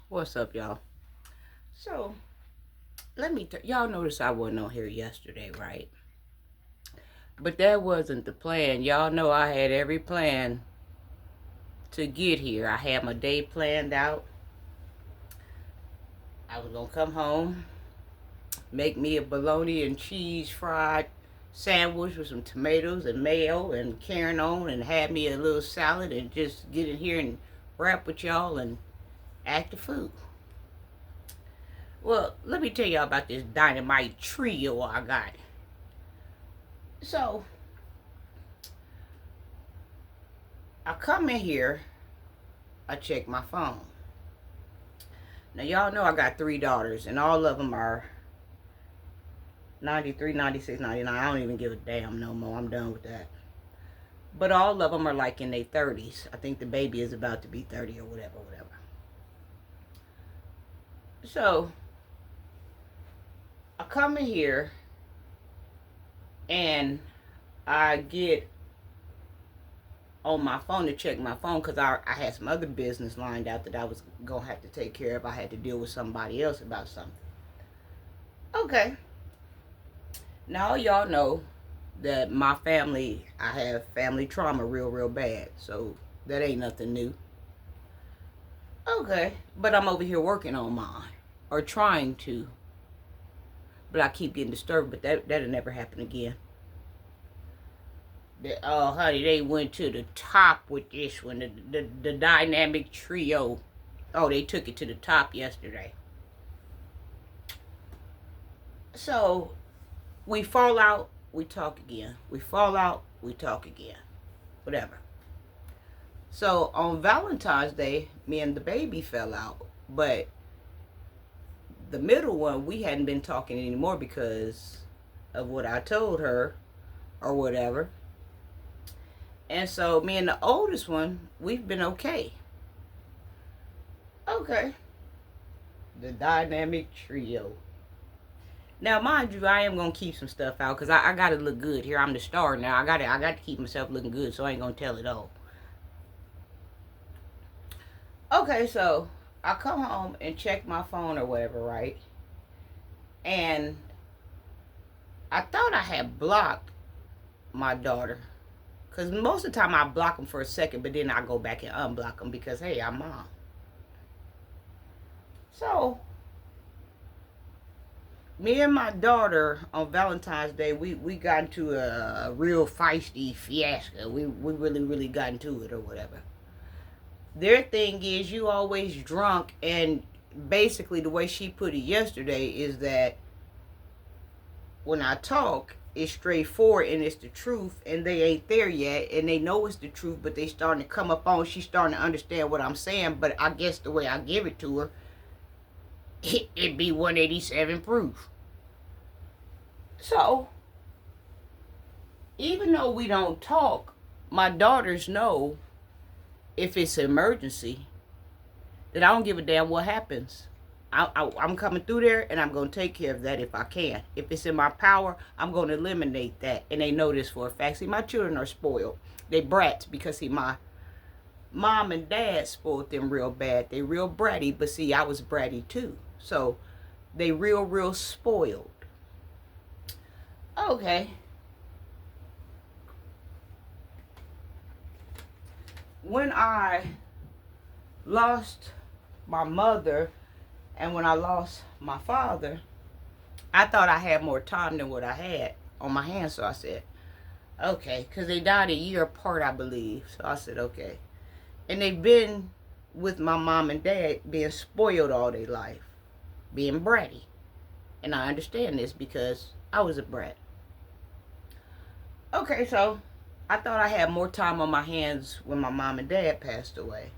What's up, y'all? So, y'all notice I wasn't on here yesterday, right? But that wasn't the plan. Y'all know I had every plan to get here. I had my day planned out. I was gonna come home, make me a bologna and cheese fried sandwich with some tomatoes and mayo and carrying on, and have me a little salad, and just get in here and rap with y'all and act the food. Well, let me tell y'all about this Dynamite Trio I got. So, I come in here, I check my phone. Now, y'all know I got 3 daughters, and all of them are 93, 96, 99. I don't even give a damn no more. I'm done with that. But all of them are like in their 30s. I think the baby is about to be 30 or whatever, whatever. So, I come in here, and I get on my phone to check my phone because I had some other business lined out that I was going to have to take care of. I had to deal with somebody else about something. Okay. Now, y'all know that my family, I have family trauma real, real bad. So, that ain't nothing new. Okay. But I'm over here working on mine. Or trying to. But I keep getting disturbed. But that'll never happen again. Oh, honey, they went to the top with this one. The Dynamic Trio. Oh, they took it to the top yesterday. So, we fall out, we talk again. We fall out, we talk again. Whatever. So, on Valentine's Day, me and the baby fell out. But the middle one, we hadn't been talking anymore because of what I told her or whatever. And so, me and the oldest one, we've been okay. Okay. The Dynamic Trio. Now, mind you, I am gonna keep some stuff out because I gotta look good here. I'm the star now. I got to keep myself looking good, so I ain't gonna tell it all. Okay, so I come home and check my phone or whatever, right? And I thought I had blocked my daughter, because most of the time I block them for a second, but then I go back and unblock them because, hey, I'm mom. So, me and my daughter on Valentine's Day, we got into a real feisty fiasco. We really, really got into it or whatever. Their thing is you always drunk, and basically the way she put it yesterday is that when I talk, it's straightforward and it's the truth, and they ain't there yet, and they know it's the truth, but they starting to come up on. She's starting to understand what I'm saying, but I guess the way I give it to her, it'd be 187 proof. So, even though we don't talk, my daughters know if it's an emergency that I don't give a damn what happens. I'm coming through there, and I'm going to take care of that if I can. If it's in my power, I'm going to eliminate that. And they know this for a fact. See, my children are spoiled. They brats because, see, my mom and dad spoiled them real bad. They real bratty, but see, I was bratty too. So, they real, real spoiled. Okay. When I lost my mother and when I lost my father, I thought I had more time than what I had on my hands. So I said, okay, because they died a year apart, I believe. So I said, okay. And they've been with my mom and dad being spoiled all their life, being bratty. And I understand this because I was a brat. Okay, so I thought I had more time on my hands when my mom and dad passed away.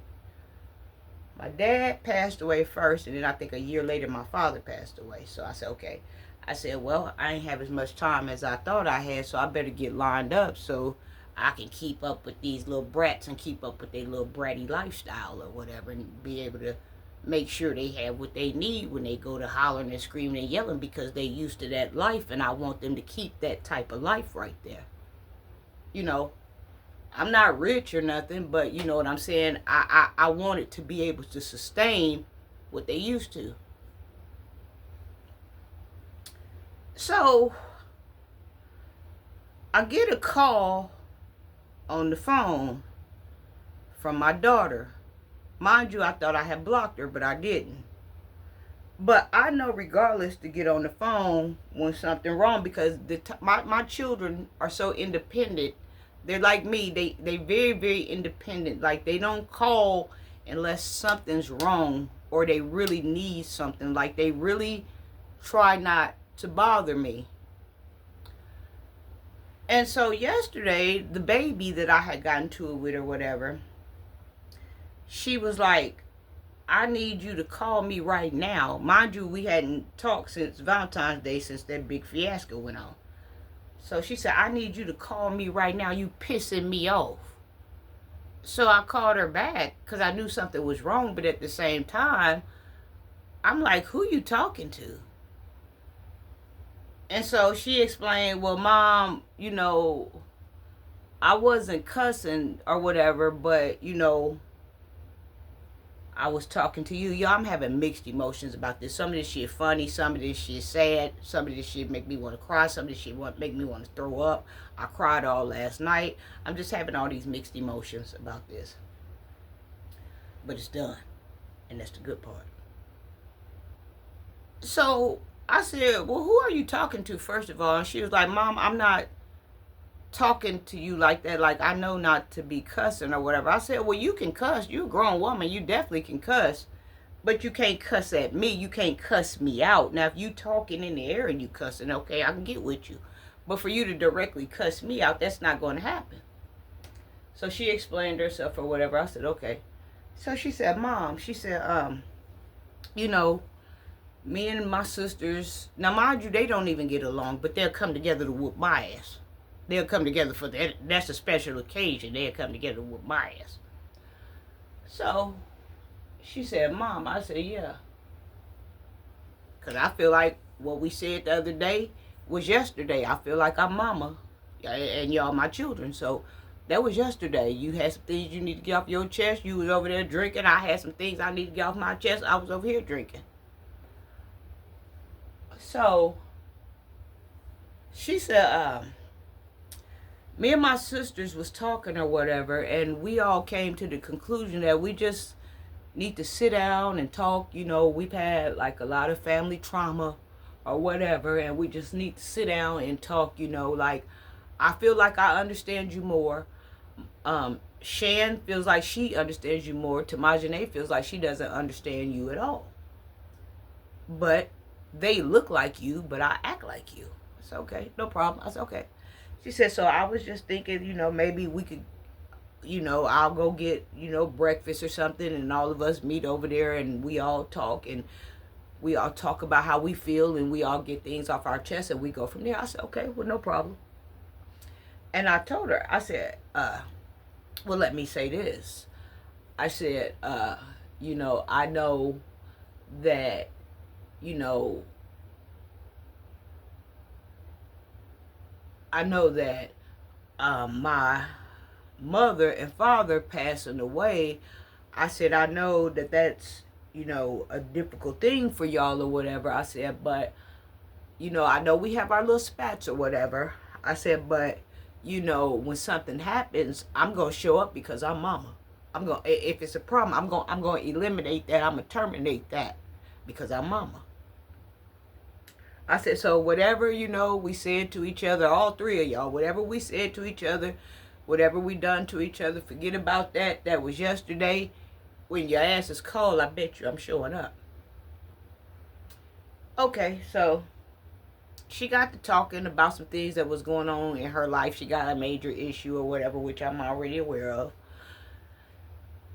My dad passed away first, and then I think a year later my father passed away. So I said, okay. I said, well, I ain't have as much time as I thought I had, so I better get lined up so I can keep up with these little brats and keep up with their little bratty lifestyle or whatever, and be able to make sure they have what they need when they go to hollering and screaming and yelling, because they used to that life, and I want them to keep that type of life right there. You know, I'm not rich or nothing, but you know what I'm saying? I wanted to be able to sustain what they used to. So I get a call on the phone from my daughter. Mind you, I thought I had blocked her, but I didn't. But I know regardless to get on the phone when something wrong, because my children are so independent. They're like me. They very, very independent. Like, they don't call unless something's wrong or they really need something. Like, they really try not to bother me. And so yesterday, the baby that I had gotten to it with or whatever, she was like, I need you to call me right now. Mind you, we hadn't talked since Valentine's Day, since that big fiasco went on. So she said, I need you to call me right now. You pissing me off. So I called her back because I knew something was wrong. But at the same time, I'm like, who you talking to? And so she explained, well, Mom, I wasn't cussing or whatever, but, I was talking to you. Y'all, I'm having mixed emotions about this. Some of this shit funny. Some of this shit sad. Some of this shit make me want to cry. Some of this shit make me want to throw up. I cried all last night. I'm just having all these mixed emotions about this. But it's done. And that's the good part. So I said, well, who are you talking to, first of all? And she was like, Mom, I'm not talking to you like that. Like, I know not to be cussing or whatever. I said, well, you can cuss. You're a grown woman. You definitely can cuss. But you can't cuss at me. You can't cuss me out. Now, if you talking in the air and you cussing, okay, I can get with you. But for you to directly cuss me out, that's not going to happen. So she explained herself or whatever. I said, okay. So she said, Mom, she said, me and my sisters, now mind you, they don't even get along, but they'll come together to whoop my ass. They'll come together for that. That's a special occasion. They'll come together to whoop my ass. So she said, Mom, I said, yeah. Because I feel like what we said the other day was yesterday. I feel like I'm mama and y'all my children. So that was yesterday. You had some things you need to get off your chest. You was over there drinking. I had some things I need to get off my chest. I was over here drinking. So she said, me and my sisters was talking or whatever, and we all came to the conclusion that we just need to sit down and talk. We've had like a lot of family trauma or whatever, and we just need to sit down and talk. Like, I feel like I understand you more. Shan feels like she understands you more. Tamajane feels like she doesn't understand you at all. But they look like you, but I act like you. It's okay, no problem. I said, okay. She said, so I was just thinking, maybe we could, I'll go get, breakfast or something, and all of us meet over there and we all talk, and we all talk about how we feel, and we all get things off our chest, and we go from there. I said, okay, well, no problem. And I told her, I said, well, let me say this. I said, I know that, I know that my mother and father passing away. I said, I know that that's, a difficult thing for y'all or whatever. I said, but, I know we have our little spats or whatever. I said, but, when something happens, I'm going to show up because I'm mama. If it's a problem, I'm going to eliminate that. I'm going to terminate that because I'm mama. I said, so whatever, we said to each other, all three of y'all, whatever we said to each other, whatever we done to each other, forget about that. That was yesterday. When your ass is cold, I bet you I'm showing up. Okay, so she got to talking about some things that was going on in her life. She got a major issue or whatever, which I'm already aware of.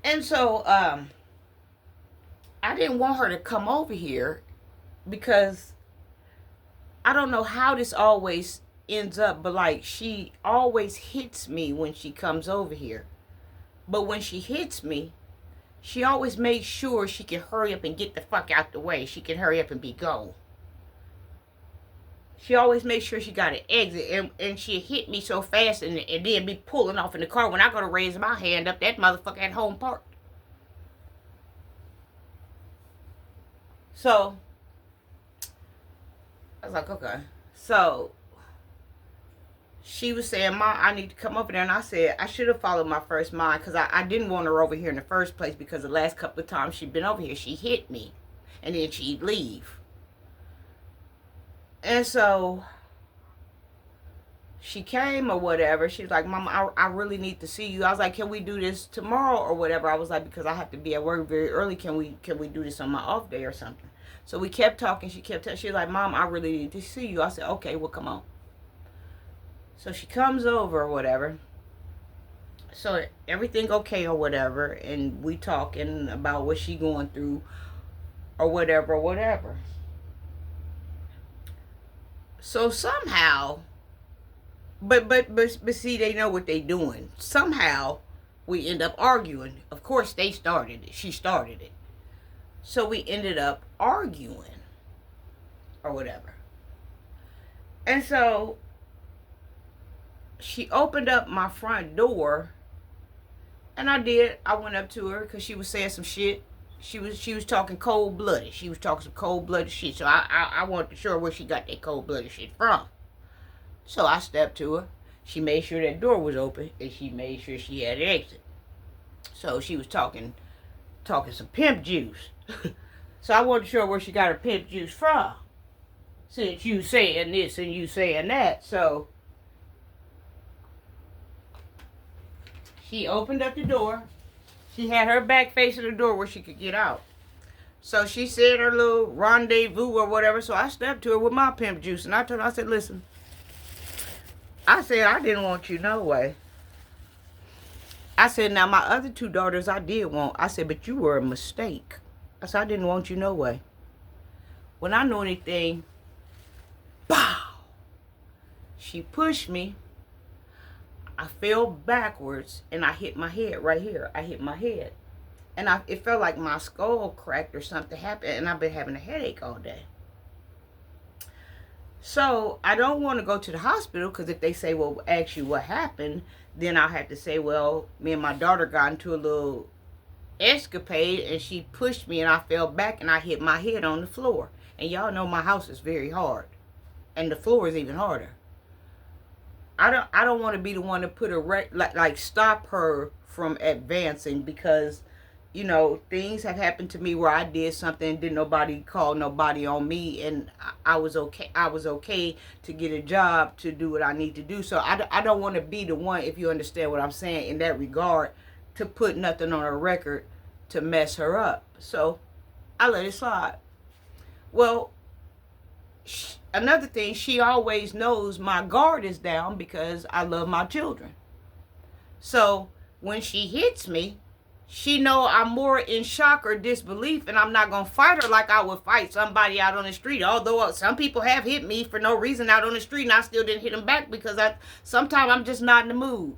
And so I didn't want her to come over here because I don't know how this always ends up, but like, she always hits me when she comes over here. But when she hits me, she always makes sure she can hurry up and get the fuck out the way. She can hurry up and be gone. She always makes sure she got an exit, and she hit me so fast and then be pulling off in the car. When I go to raise my hand up, that motherfucker at home parked. So I was like, okay. So she was saying, Mom, I need to come over there. And I said, I should have followed my first mind, because I didn't want her over here in the first place, because the last couple of times she'd been over here, she hit me. And then she'd leave. And so she came or whatever. She's like, Mom, I really need to see you. I was like, can we do this tomorrow or whatever? I was like, because I have to be at work very early. Can we do this on my off day or something? So we kept talking. She kept talking. She was like, Mom, I really need to see you. I said, okay, well, come on. So she comes over or whatever. So everything okay or whatever. And we talking about what she going through or whatever or whatever. So somehow, but see, they know what they doing. Somehow we end up arguing. Of course they started it. She started it. So we ended up arguing or whatever. And so she opened up my front door, and I did. I went up to her because she was saying some shit. She was talking cold-blooded. She was talking some cold-blooded shit. So I wanted to show her where she got that cold-blooded shit from. So I stepped to her. She made sure that door was open, and she made sure she had an exit. So she was talking some pimp juice. So I wanted to show her where she got her pimp juice from. Since you saying this and you saying that. So she opened up the door. She had her back facing the door where she could get out. So she said her little rendezvous or whatever. So I stepped to her with my pimp juice. And I told her, I said, listen. I said, I didn't want you no way. I said, now my other two daughters I did want. I said, but you were a mistake. I said, I didn't want you no way. When I know anything, bow. She pushed me. I fell backwards and I hit my head right here. I hit my head. And it felt like my skull cracked or something happened. And I've been having a headache all day. So I don't want to go to the hospital, because if they say, well, ask you what happened, then I'll have to say, well, me and my daughter got into a little escapade and she pushed me and I fell back and I hit my head on the floor. And y'all know my house is very hard. And the floor is even harder. I don't want to be the one to put like stop her from advancing, because, you know, things have happened to me where I did something, didn't nobody call nobody on me, and I was okay. I was okay to get a job to do what I need to do. So I don't want to be the one, if you understand what I'm saying in that regard, to put nothing on her record to mess her up. So I let it slide. Well, another thing, she always knows my guard is down because I love my children. So when she hits me, she know I'm more in shock or disbelief, and I'm not going to fight her like I would fight somebody out on the street. Although some people have hit me for no reason out on the street, and I still didn't hit them back, because sometimes I'm just not in the mood.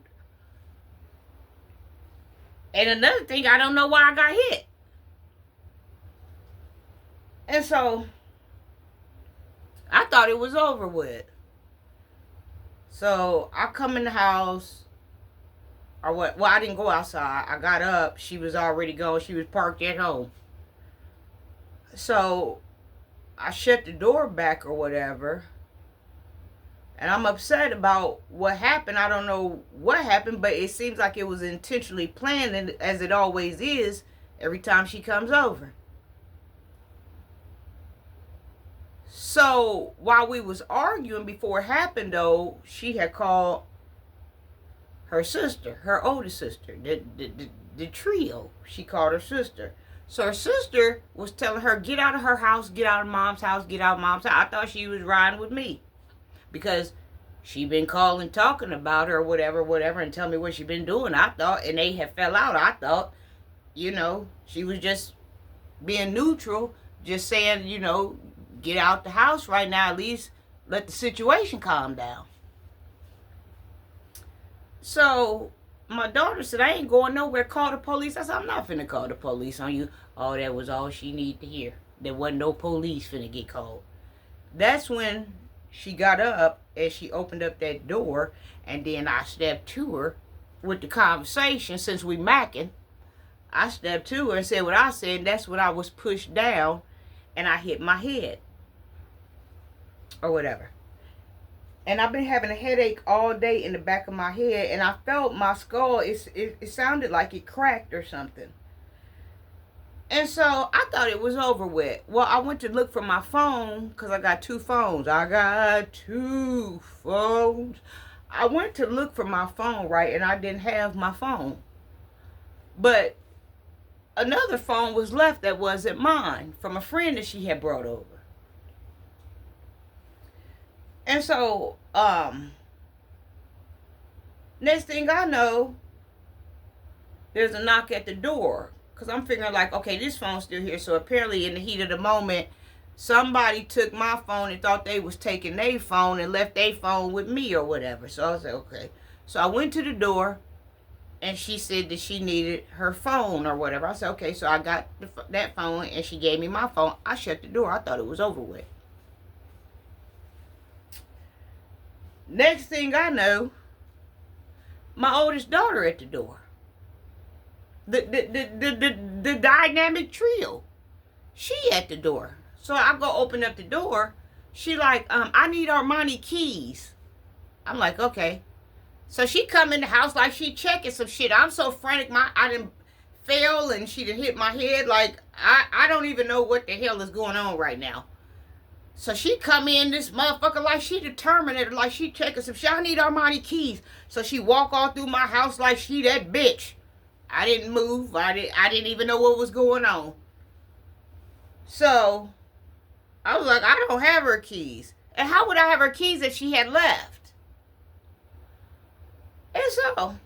And another thing, I don't know why I got hit. And so I thought it was over with. So I come in the house, or what? Well, I didn't go outside. I got up. She was already gone. She was parked at home. So I shut the door back or whatever. And I'm upset about what happened. I don't know what happened, but it seems like it was intentionally planned, as it always is every time she comes over. So while we was arguing before it happened, though, she had called her sister, her older sister, the trio. She called her sister. So her sister was telling her, get out of her house, get out of mom's house, get out of mom's house. I thought she was riding with me, because she been calling, talking about her, whatever, and tell me what she been doing. I thought, and they had fell out. I thought, you know, she was just being neutral, just saying, you know, get out the house right now, at least let the situation calm down. So my daughter said, I ain't going nowhere, call the police. I said, I'm not finna call the police on you. Oh, that was all she needed to hear. There wasn't no police finna get called. That's when she got up and she opened up that door, and then I stepped to her with the conversation. Since we macking, I stepped to her and said what I said, and that's when I was pushed down. and I hit my head or whatever. And I've been having a headache all day in the back of my head, and I felt my skull, it sounded like it cracked or something. And so I thought it was over with. Well, I went to look for my phone because I got two phones. I went to look for my phone, right, and I didn't have my phone. But another phone was left that wasn't mine from a friend that she had brought over. And so, next thing I know, there's a knock at the door. Because I'm figuring like, okay, this phone's still here. So apparently in the heat of the moment, somebody took my phone and thought they was taking their phone and left their phone with me or whatever. So I was like, okay. So I went to the door, and she said that she needed her phone or whatever. I said, okay. So I got that phone, and she gave me my phone. I shut the door. I thought it was over with. Next thing I know, my oldest daughter at the door. The Dynamite Trio. She at the door. So I go open up the door. She like, I need Armani keys. I'm like, okay. So she come in the house like she checking some shit. I'm so frantic. I didn't fail and she done hit my head. Like, I don't even know what the hell is going on right now. So she come in, this motherfucker, like she determined it, like she checking some shit. I need Armani keys. So she walk all through my house like she that bitch. I didn't move. I didn't even know what was going on. So I was like, I don't have her keys. And how would I have her keys if she had left? And so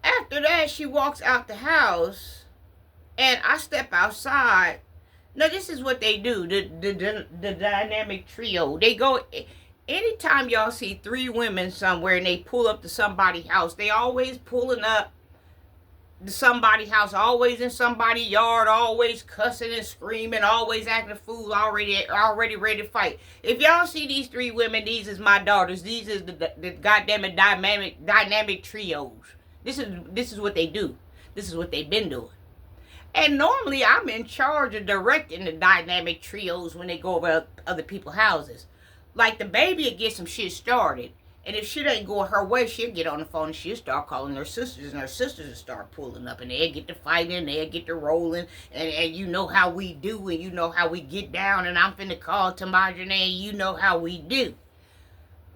after that, she walks out the house, and I step outside. Now, this is what they do, the Dynamic Trio. They go, anytime y'all see three women somewhere and they pull up to somebody's house, they always pulling up to somebody's house, always in somebody's yard, always cussing and screaming, always acting a fool, already ready to fight. If y'all see these three women, these is my daughters. These is the goddamn dynamic trios. This is what they do. This is what they've been doing. And normally I'm in charge of directing the Dynamic Trios when they go over other people's houses. Like the baby will get some shit started. And if shit ain't going her way, she'll get on the phone and she'll start calling her sisters. And her sisters will start pulling up. And they'll get to fighting. They'll get to rolling. And you know how we do. And you know how we get down. And I'm finna call Tamaja and you know how we do.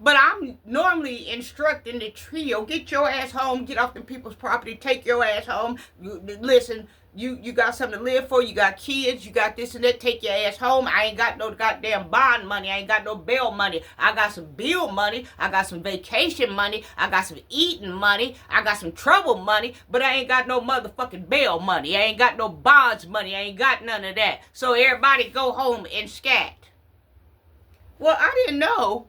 But I'm normally instructing the trio, get your ass home, get off the people's property, take your ass home. Listen, you got something to live for, you got kids, you got this and that, take your ass home. I ain't got no goddamn bond money, I ain't got no bail money. I got some bill money, I got some vacation money, I got some eating money, I got some trouble money, but I ain't got no motherfucking bail money. I ain't got no bonds money, I ain't got none of that. So everybody go home and scat. Well, I didn't know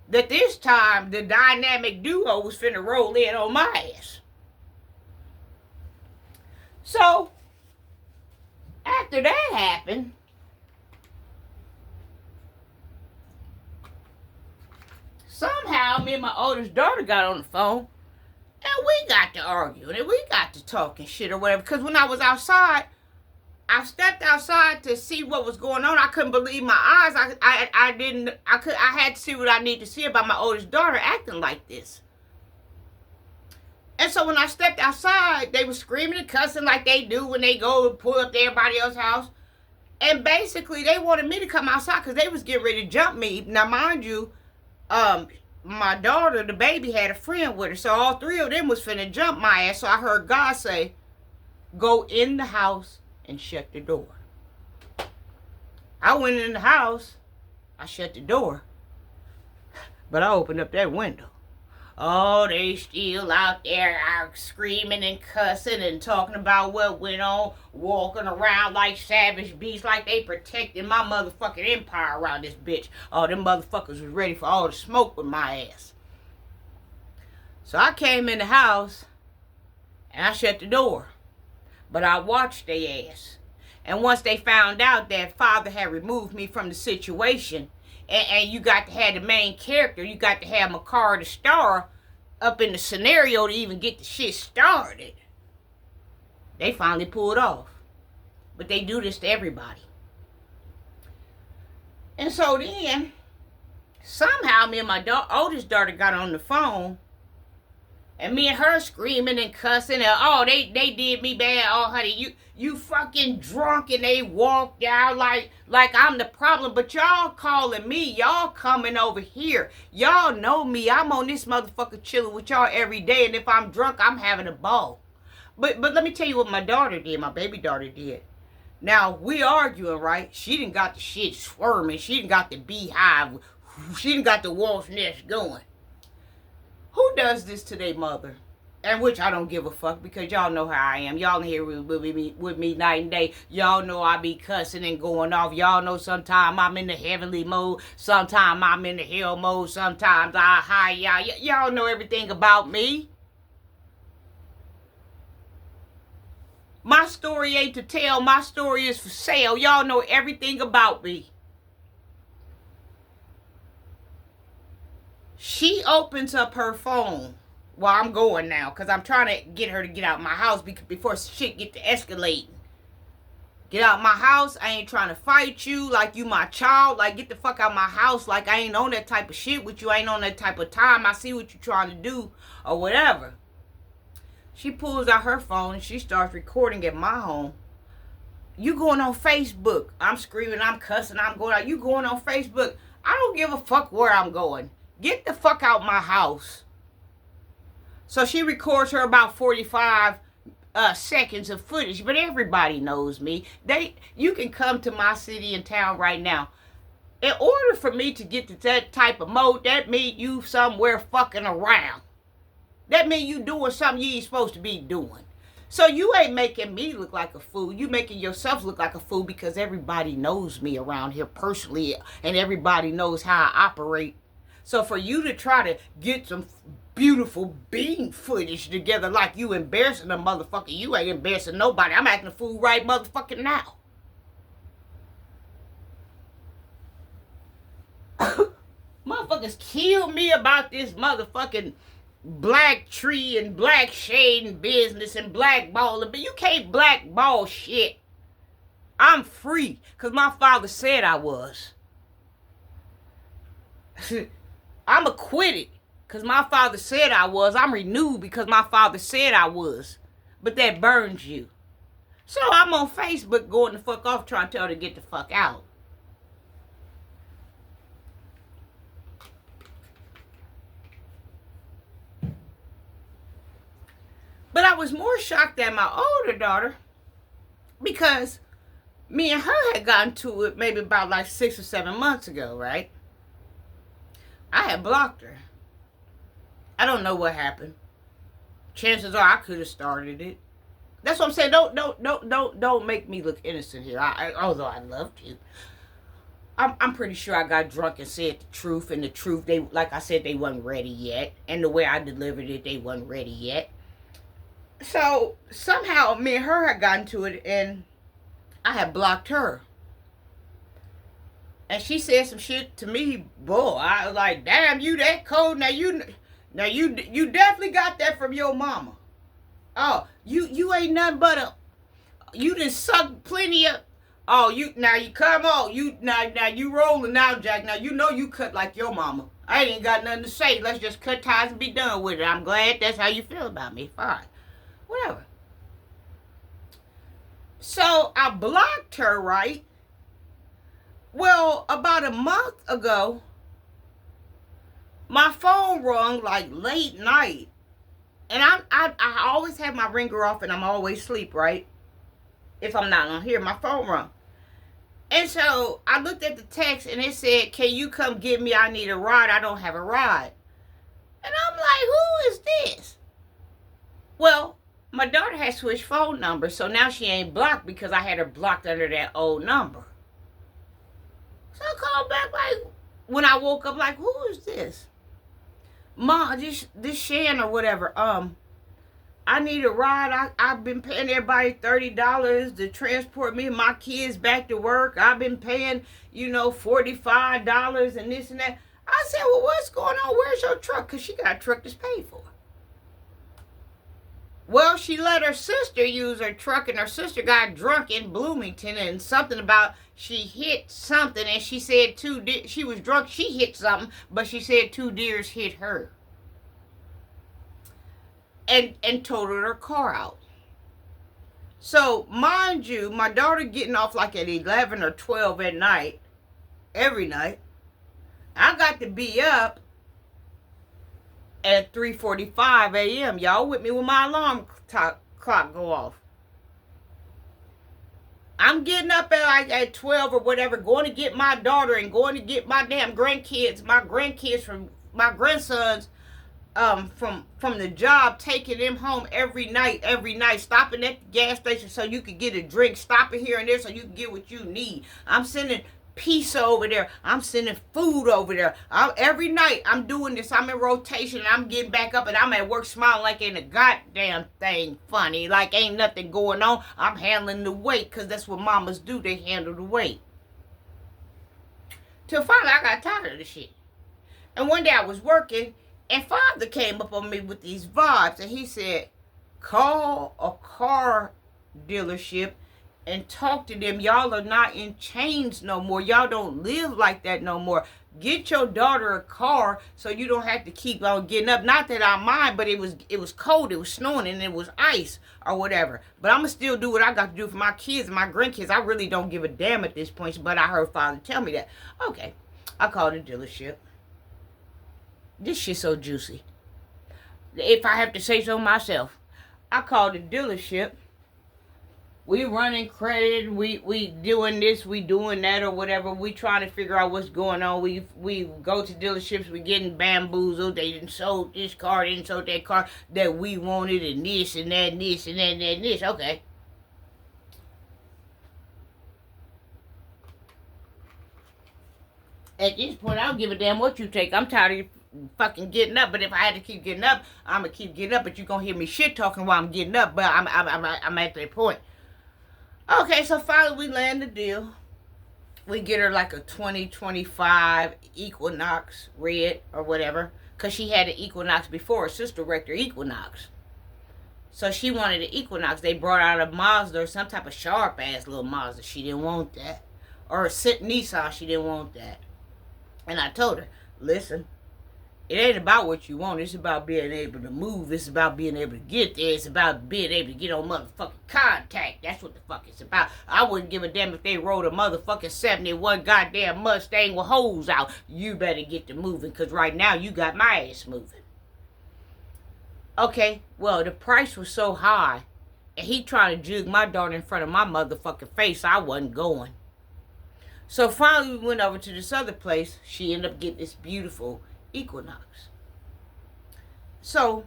that this time the dynamic duo was finna roll in on my ass. So, after that happened, somehow me and my oldest daughter got on the phone, and we got to arguing, and we got to talking shit or whatever. Because when I was outside, I stepped outside to see what was going on. I couldn't believe my eyes. I had to see what I need to see about my oldest daughter acting like this. And so when I stepped outside, they were screaming and cussing like they do when they go and pull up to everybody else's house. And basically, they wanted me to come outside because they was getting ready to jump me. Now, mind you, my daughter, the baby, had a friend with her. So all three of them was finna jump my ass. So I heard God say, go in the house and shut the door. I went in the house, I shut the door, but I opened up that window. Oh, they still out there screaming and cussing and talking about what went on, walking around like savage beasts, like they protecting my motherfucking empire around this bitch. Oh, them motherfuckers was ready for all the smoke with my ass. So I came in the house and I shut the door. But I watched their ass. And once they found out that father had removed me from the situation, and you got to have the main character, you got to have Makara the star up in the scenario to even get the shit started, they finally pulled off. But they do this to everybody. And so then, somehow me and my oldest daughter got on the phone. And me and her screaming and cussing. And, oh, they did me bad. Oh, honey, you fucking drunk. And they walked out like I'm the problem. But y'all calling me. Y'all coming over here. Y'all know me. I'm on this motherfucker chilling with y'all every day. And if I'm drunk, I'm having a ball. But let me tell you what my daughter did. My baby daughter did. Now, we arguing, right? She done got the shit squirming. She done got the beehive. She done got the wolf's nest going. Who does this to their mother? And which I don't give a fuck, because y'all know how I am. Y'all here with me night and day. Y'all know I be cussing and going off. Y'all know sometimes I'm in the heavenly mode. Sometimes I'm in the hell mode. Sometimes I high y'all. Y'all know everything about me. My story ain't to tell. My story is for sale. Y'all know everything about me. She opens up her phone while I'm going now, because I'm trying to get her to get out my house before shit get to escalating. Get out my house. I ain't trying to fight you like you my child. Like, get the fuck out my house. Like, I ain't on that type of shit with you. I ain't on that type of time. I see what you're trying to do or whatever. She pulls out her phone and she starts recording at my home. You going on Facebook. I'm screaming, I'm cussing, I'm going out. You going on Facebook. I don't give a fuck where I'm going. Get the fuck out my house. So she records her about 45 seconds of footage. But everybody knows me. You can come to my city and town right now. In order for me to get to that type of mode, that means you somewhere fucking around. That means you doing something you ain't supposed to be doing. So you ain't making me look like a fool. You making yourself look like a fool, because everybody knows me around here personally. And everybody knows how I operate. So for you to try to get some beautiful bean footage together like you embarrassing a motherfucker, you ain't embarrassing nobody. I'm acting a fool right motherfucking now. Motherfuckers kill me about this motherfucking black tree and black shading business and blackballing, but you can't blackball shit. I'm free because my father said I was. I'm acquitted because my father said I was. I'm renewed because my father said I was. But that burns you. So I'm on Facebook going the fuck off trying to tell her to get the fuck out. But I was more shocked at my older daughter, because me and her had gotten to it maybe about like 6 or 7 months ago, right? I had blocked her. I don't know what happened. Chances are I could have started it. That's what I'm saying. Don't make me look innocent here. Although I loved you. I'm pretty sure I got drunk and said the truth, and the truth, they, like I said, they wasn't ready yet. And the way I delivered it, they wasn't ready yet. So somehow me and her had gotten to it, and I had blocked her. And she said some shit to me, boy. I was like, damn, you that cold. Now you definitely got that from your mama. Oh, you ain't nothing but you done sucked plenty of. Oh, you come on. Now you rolling now, Jack. Now you know you cut like your mama. I ain't got nothing to say. Let's just cut ties and be done with it. I'm glad that's how you feel about me. Fine. Whatever. So I blocked her, right? Well, about a month ago, my phone rung like late night. And I always have my ringer off and I'm always asleep, right? If I'm not on here, my phone rung. And so I looked at the text and it said, can you come get me? I need a ride. I don't have a ride. And I'm like, who is this? Well, my daughter had switched phone numbers, so now she ain't blocked because I had her blocked under that old number. So I called back, like, when I woke up, like, who is this? Mom, this Shan or whatever. I need a ride. I've been paying everybody $30 to transport me and my kids back to work. I've been paying, $45 and this and that. I said, well, what's going on? Where's your truck? Because she got a truck that's paid for. Well, she let her sister use her truck, and her sister got drunk in Bloomington, and something about she hit something, and she said she was drunk, she hit something, but she said two deers hit her. And totaled her car out. So, mind you, my daughter getting off like at 11 or 12 at night, every night. I got to be up at 3:45 a.m. Y'all with me when my alarm clock go off. I'm getting up at 12 or whatever, going to get my daughter and going to get my damn grandkids, from my grandsons from the job, taking them home every night, stopping at the gas station so you could get a drink, stopping here and there so you can get what you need. I'm sending pizza over there. I'm sending food over there. Every night I'm doing this. I'm in rotation, and I'm getting back up, and I'm at work smiling like ain't a goddamn thing funny, like ain't nothing going on. I'm handling the weight, because that's what mamas do. They handle the weight. Till finally I got tired of the shit. And one day I was working, and Father came up on me with these vibes, and he said, call a car dealership and talk to them. Y'all are not in chains no more. Y'all don't live like that no more. Get your daughter a car so you don't have to keep on getting up. Not that I mind, but it was cold, it was snowing, and it was ice or whatever. But I'm going to still do what I got to do for my kids and my grandkids. I really don't give a damn at this point, but I heard Father tell me that. Okay, I called the dealership. This shit's so juicy. If I have to say so myself. I called the dealership. We running credit, we doing this, we doing that or whatever. We trying to figure out what's going on. We go to dealerships, we getting bamboozled. They didn't sold this car, they didn't sold that car that we wanted, and this and that and this and that and that and this. Okay. At this point, I don't give a damn what you take. I'm tired of you fucking getting up. But if I had to keep getting up, I'm gonna keep getting up. But you gonna hear me shit talking while I'm getting up. But I'm at that point. Okay, so finally we land the deal. We get her like a 2025 Equinox red or whatever, because she had an Equinox before. Her sister wrecked her Equinox. So she wanted an Equinox. They brought out a Mazda or some type of sharp-ass little Mazda. She didn't want that. Or a Nissan, she didn't want that. And I told her, listen, it ain't about what you want. It's about being able to move. It's about being able to get there. It's about being able to get on motherfucking contact. That's what the fuck it's about. I wouldn't give a damn if they rode a motherfucking 71 goddamn Mustang with holes out. You better get to moving, because right now you got my ass moving. Okay, well, the price was so high, and he trying to jug my daughter in front of my motherfucking face, I wasn't going. So finally we went over to this other place. She ended up getting this beautiful Equinox. So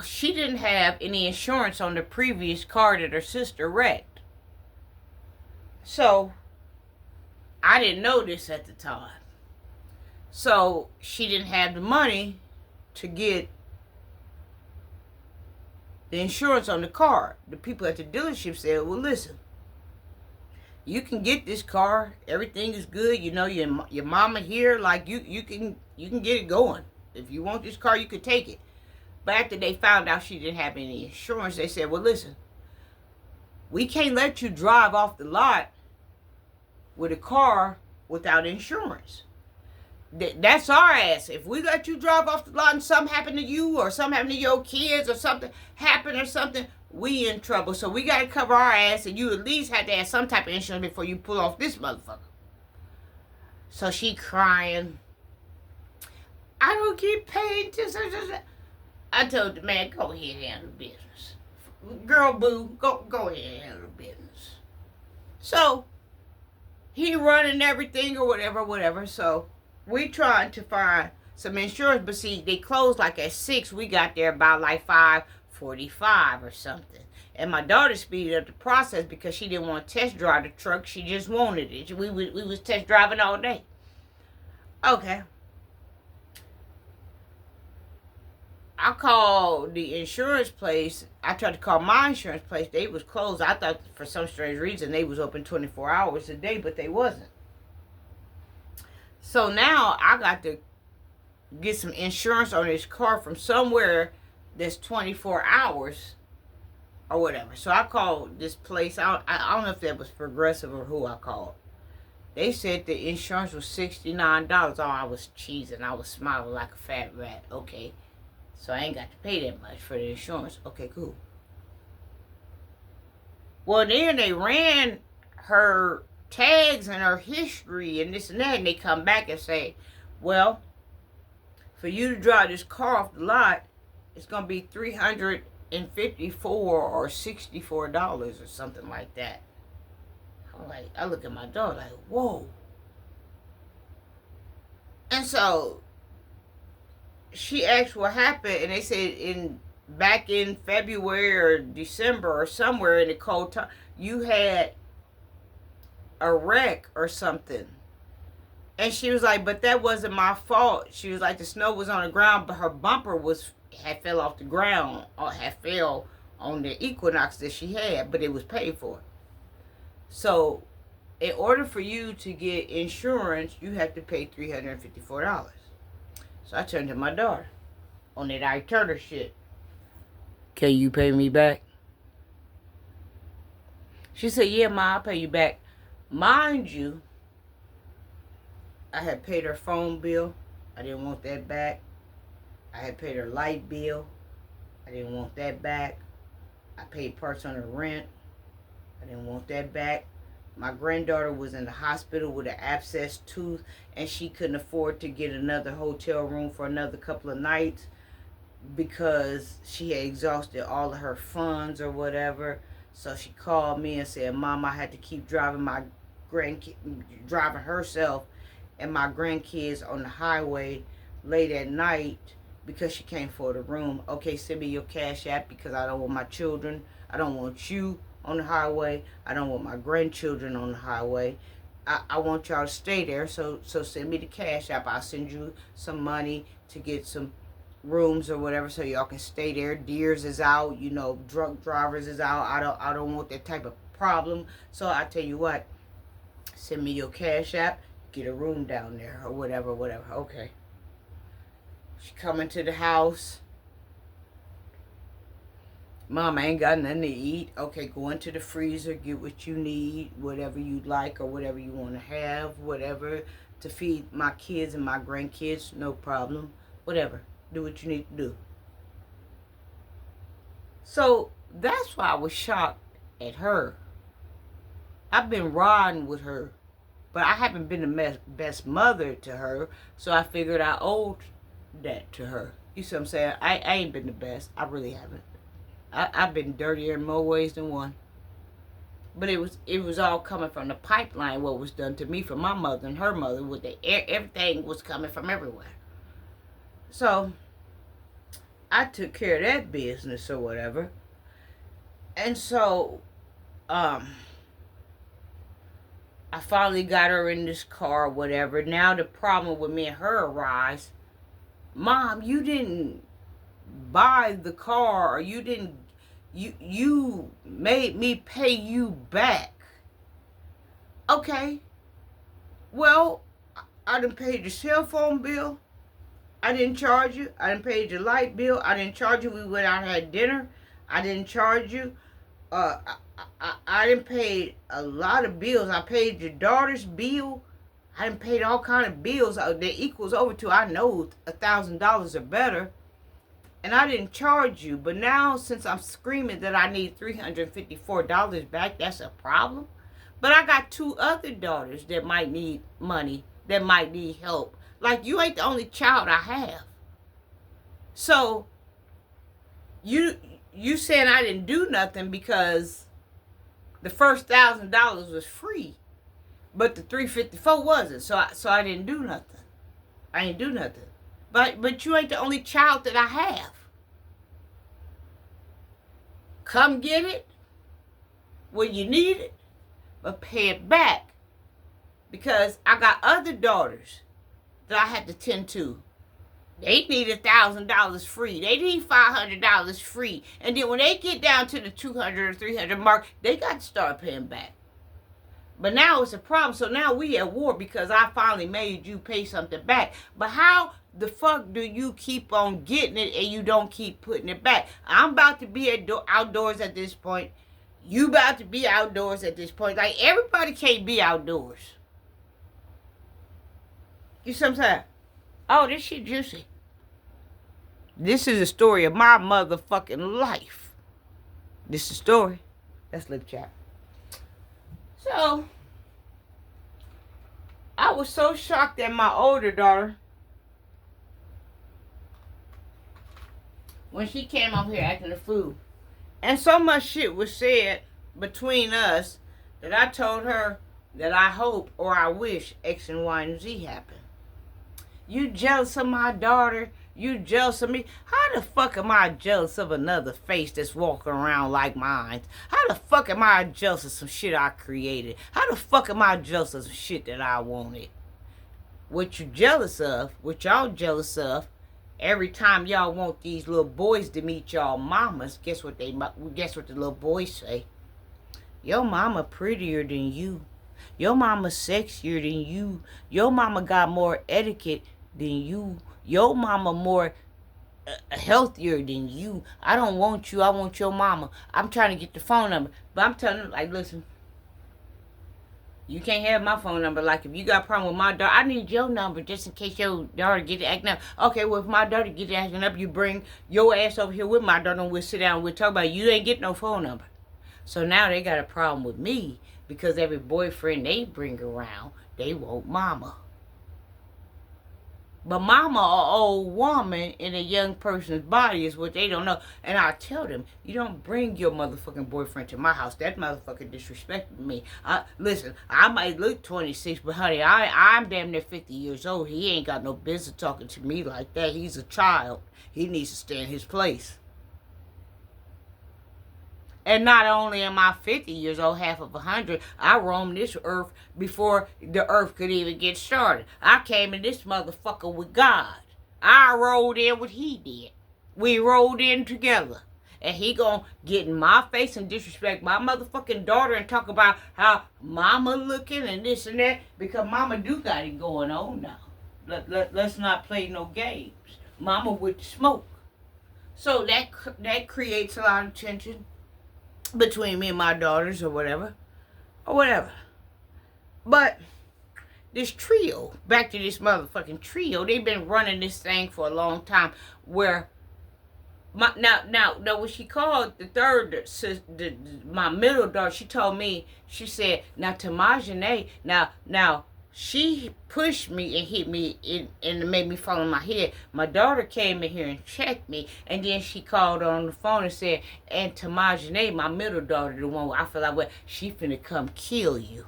she didn't have any insurance on the previous car that her sister wrecked. So I didn't know this at the time. So she didn't have the money to get the insurance on the car. The people at the dealership said, well, listen, you can get this car. Everything is good. You know, your mama here, like you can get it going. If you want this car, you could take it. But after they found out she didn't have any insurance, they said, well, listen, we can't let you drive off the lot with a car without insurance. That's our ass. If we let you drive off the lot and something happened to you or something happened to your kids or something happened or something, we in trouble. So we got to cover our ass, and you at least have to have some type of insurance before you pull off this motherfucker. So she crying. I don't get paid. I told the man, go ahead and handle the business. Girl, boo, go ahead and handle the business. So he running everything or whatever. So we tried to find some insurance, but see, they closed like at 6. We got there about like 5:45 or something. And my daughter speeded up the process because she didn't want to test drive the truck. She just wanted it. We was test driving all day. Okay. I called the insurance place. I tried to call my insurance place. They was closed. I thought for some strange reason they was open 24 hours a day, but they wasn't. So now I got to get some insurance on his car from somewhere that's 24 hours or whatever. So I called this place. I don't know if that was Progressive or who I called. They said the insurance was $69. Oh, I was cheesing. I was smiling like a fat rat. Okay. So I ain't got to pay that much for the insurance. Okay, cool. Well, then they ran her tags and her history and this and that, and they come back and say, well, for you to drive this car off the lot, it's going to be $354 or $64 or something like that. I'm like, I look at my daughter like, whoa. And so she asked what happened, and they said back in February or December or somewhere in the cold time, you had a wreck or something. And she was like, but that wasn't my fault. She was like, the snow was on the ground, but her bumper had fell off the ground or had fell on the Equinox that she had, but it was paid for. So in order for you to get insurance, you have to pay $354. So I turned to my daughter on that Ike Turner shit. Can you pay me back? She said, yeah, Ma, I'll pay you back. Mind you, I had paid her phone bill. I didn't want that back. I had paid her light bill. I didn't want that back. I paid parts on her rent. I didn't want that back. My granddaughter was in the hospital with an abscessed tooth, and she couldn't afford to get another hotel room for another couple of nights because she had exhausted all of her funds or whatever. So she called me and said, Mom, I had to keep driving driving herself and my grandkids on the highway late at night because she can't afford a room. Okay, send me your Cash App because I don't want my children. I don't want you on the highway. I don't want my grandchildren on the highway. I want y'all to stay there. So send me the Cash App. I'll send you some money to get some rooms or whatever so y'all can stay there. Deers is out, drunk drivers is out. I don't want that type of problem. So I tell you what, send me your Cash App, get a room down there or whatever. Okay. She coming to the house. Mom, I ain't got nothing to eat. Okay, go into the freezer, get what you need, whatever you'd like or whatever you want to have, whatever to feed my kids and my grandkids, no problem. Whatever. Do what you need to do. So that's why I was shocked at her. I've been riding with her, but I haven't been the best mother to her, so I figured I owed that to her. You see what I'm saying? I ain't been the best. I really haven't. I've been dirtier in more ways than one. But it was all coming from the pipeline, what was done to me from my mother and her mother. Everything was coming from everywhere. So I took care of that business or whatever. And so I finally got her in this car or whatever. Now the problem with me and her arise. Mom, you didn't buy the car, or you made me pay you back. Okay. Well, I done paid your cell phone bill. I didn't charge you. I didn't pay your light bill. I didn't charge you. We went out and had dinner. I didn't charge you. I didn't pay a lot of bills. I paid your daughter's bill. I didn't pay all kind of bills that equals over to, I know, $1,000 or better. And I didn't charge you. But now, since I'm screaming that I need $354 back, that's a problem. But I got 2 other daughters that might need money, that might need help. Like, you ain't the only child I have. So, you saying I didn't do nothing because the first $1,000 was free. But the $354 wasn't. So I didn't do nothing. I ain't do nothing. But you ain't the only child that I have. Come get it when you need it, but pay it back. Because I got other daughters that I had to tend to. They need $1,000 free. They need $500 free. And then when they get down to the 200 or 300 mark, they got to start paying back. But now it's a problem. So now we at war because I finally made you pay something back. But how the fuck do you keep on getting it and you don't keep putting it back? I'm about to be outdoors at this point. You about to be outdoors at this point. Like, everybody can't be outdoors. You see what I'm saying? Oh, this shit juicy. This is a story of my motherfucking life. This is a story. That's lip chat. So, I was so shocked at my older daughter when she came up here acting a fool. And so much shit was said between us that I told her that I hope or I wish X and Y and Z happened. You jealous of my daughter? You jealous of me? How the fuck am I jealous of another face that's walking around like mine? How the fuck am I jealous of some shit I created? How the fuck am I jealous of some shit that I wanted? What you jealous of, what y'all jealous of, every time y'all want these little boys to meet y'all mamas, guess what the little boys say? Your mama prettier than you. Your mama sexier than you. Your mama got more etiquette than you. Your mama more healthier than you. I don't want you. I want your mama. I'm trying to get the phone number. But I'm telling them, like, listen, you can't have my phone number. Like, if you got a problem with my daughter, I need your number just in case your daughter get acting up. Okay, well, if my daughter get acting up, you bring your ass over here with my daughter and we'll sit down and we'll talk about it. You ain't get no phone number. So now they got a problem with me because every boyfriend they bring around, they want mama. But mama, an old woman in a young person's body is what they don't know. And I tell them, you don't bring your motherfucking boyfriend to my house. That motherfucker disrespected me. Listen, I might look 26, but honey, I'm damn near 50 years old. He ain't got no business talking to me like that. He's a child. He needs to stay in his place. And not only am I 50 years old, half of 100, I roamed this earth before the earth could even get started. I came in this motherfucker with God. I rolled in what he did. We rolled in together. And he gonna get in my face and disrespect my motherfucking daughter and talk about how mama looking and this and that. Because mama do got it going on now. Let's not play no games. Mama with the smoke. So that creates a lot of tension between me and my daughters or whatever. But this trio, back to this motherfucking trio, they've been running this thing for a long time where now when she called the third my middle daughter, she told me, she said, now Tamajane, now she pushed me and hit me and made me fall on my head. My daughter came in here and checked me, and then she called on the phone and said, and Tamajane, my middle daughter, the one where I feel like, well, she finna come kill you.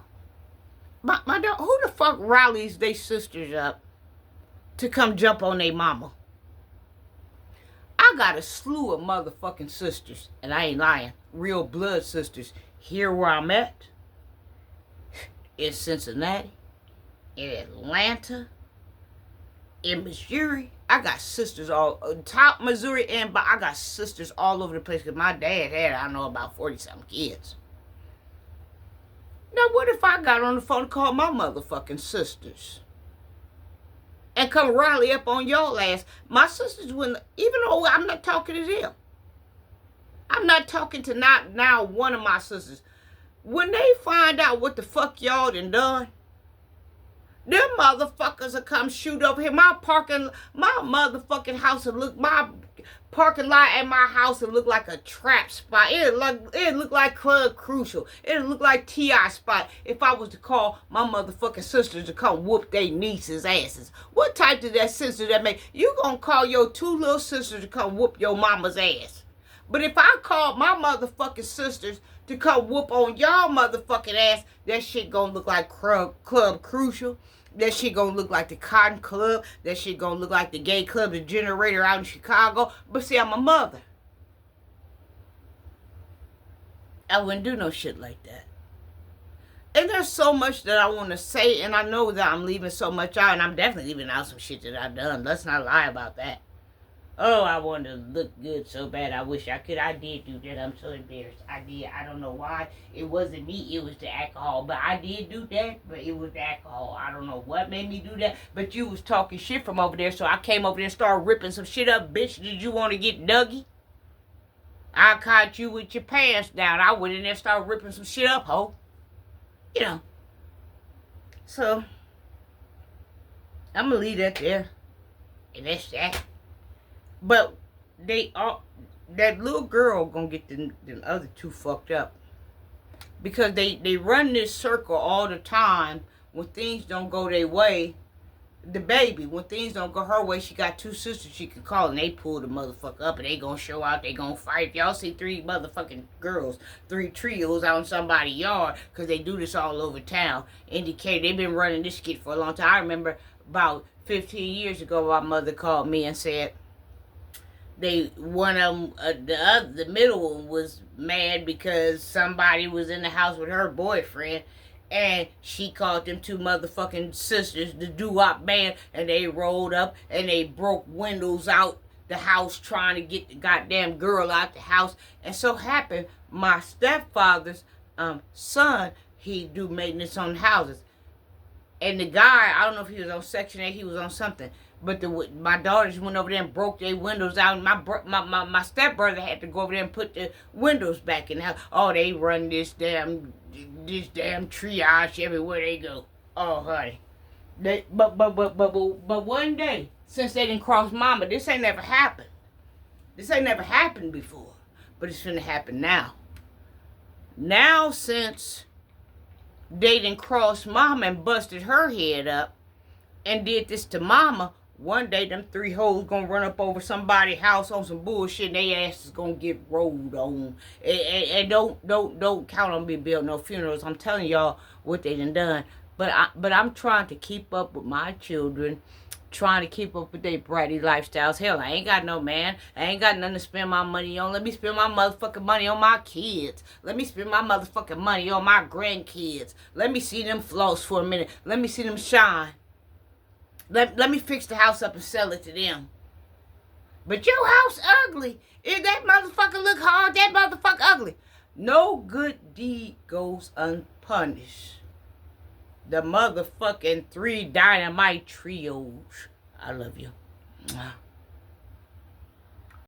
My daughter, who the fuck rallies they sisters up to come jump on their mama? I got a slew of motherfucking sisters, and I ain't lying, real blood sisters, here where I'm at, in Cincinnati, in Atlanta, in Missouri. I got sisters all top Missouri, but I got sisters all over the place because my dad had, I know, about 40-something kids. Now, what if I got on the phone and called my motherfucking sisters and come rally up on y'all ass? My sisters wouldn't, even though I'm not talking to them. I'm not talking to not now one of my sisters. When they find out what the fuck y'all done, them motherfuckers will come shoot over here. My motherfucking house will look, my parking lot at my house will look like a trap spot. It look like Club Crucial. It look like T.I. spot if I was to call my motherfucking sisters to come whoop they nieces' asses. What type did that sister that make? You gonna call your two little sisters to come whoop your mama's ass. But if I called my motherfucking sisters to come whoop on y'all motherfucking ass, that shit gonna look like Club Crucial. That shit gonna look like the Cotton Club. That shit gonna look like the gay club, the Generator out in Chicago. But see, I'm a mother. I wouldn't do no shit like that. And there's so much that I want to say, and I know that I'm leaving so much out, and I'm definitely leaving out some shit that I've done. Let's not lie about that. Oh, I want to look good so bad. I wish I could. I did do that. I'm so embarrassed. I did. I don't know why. It wasn't me. It was the alcohol. But I did do that. But it was the alcohol. I don't know what made me do that. But you was talking shit from over there. So I came over there and started ripping some shit up. Bitch, did you want to get Dougie? I caught you with your pants down. I went in there and started ripping some shit up, ho. You know. So, I'm going to leave that there. And that's that. But they all, that little girl gonna get the other two fucked up. Because they run this circle all the time. When things don't go their way, the baby, when things don't go her way, she got two sisters she can call, and they pull the motherfucker up, and they gonna show out, they gonna fight. If y'all see 3 motherfucking girls, 3 trios out in somebody's yard, because they do this all over town, indicate they've been running this skit for a long time. I remember about 15 years ago, my mother called me and said, one of them, the middle one was mad because somebody was in the house with her boyfriend, and she called them 2 motherfucking sisters, the doo-wop band, and they rolled up and they broke windows out the house trying to get the goddamn girl out the house. And so happened my stepfather's son, he do maintenance on houses. And the guy, I don't know if he was on Section 8, he was on something. But my daughters went over there and broke their windows out. And my stepbrother had to go over there and put the windows back in the house. Oh, they run this damn triage everywhere they go. Oh, honey. But one day, since they didn't cross mama, this ain't never happened. This ain't never happened before. But it's finna happen now. Now, since they didn't cross mama and busted her head up and did this to mama, one day them 3 hoes gonna run up over somebody's house on some bullshit and they asses gonna get rolled on. And don't count on me building no funerals. I'm telling y'all what they done. But I'm trying to keep up with my children, trying to keep up with their bratty lifestyles. Hell, I ain't got no man. I ain't got nothing to spend my money on. Let me spend my motherfucking money on my kids. Let me spend my motherfucking money on my grandkids. Let me see them floss for a minute. Let me see them shine. Let me fix the house up and sell it to them. But your house ugly. If that motherfucker look hard, that motherfucker ugly. No good deed goes unpunished. The motherfucking 3 Dynamite Trios. I love you.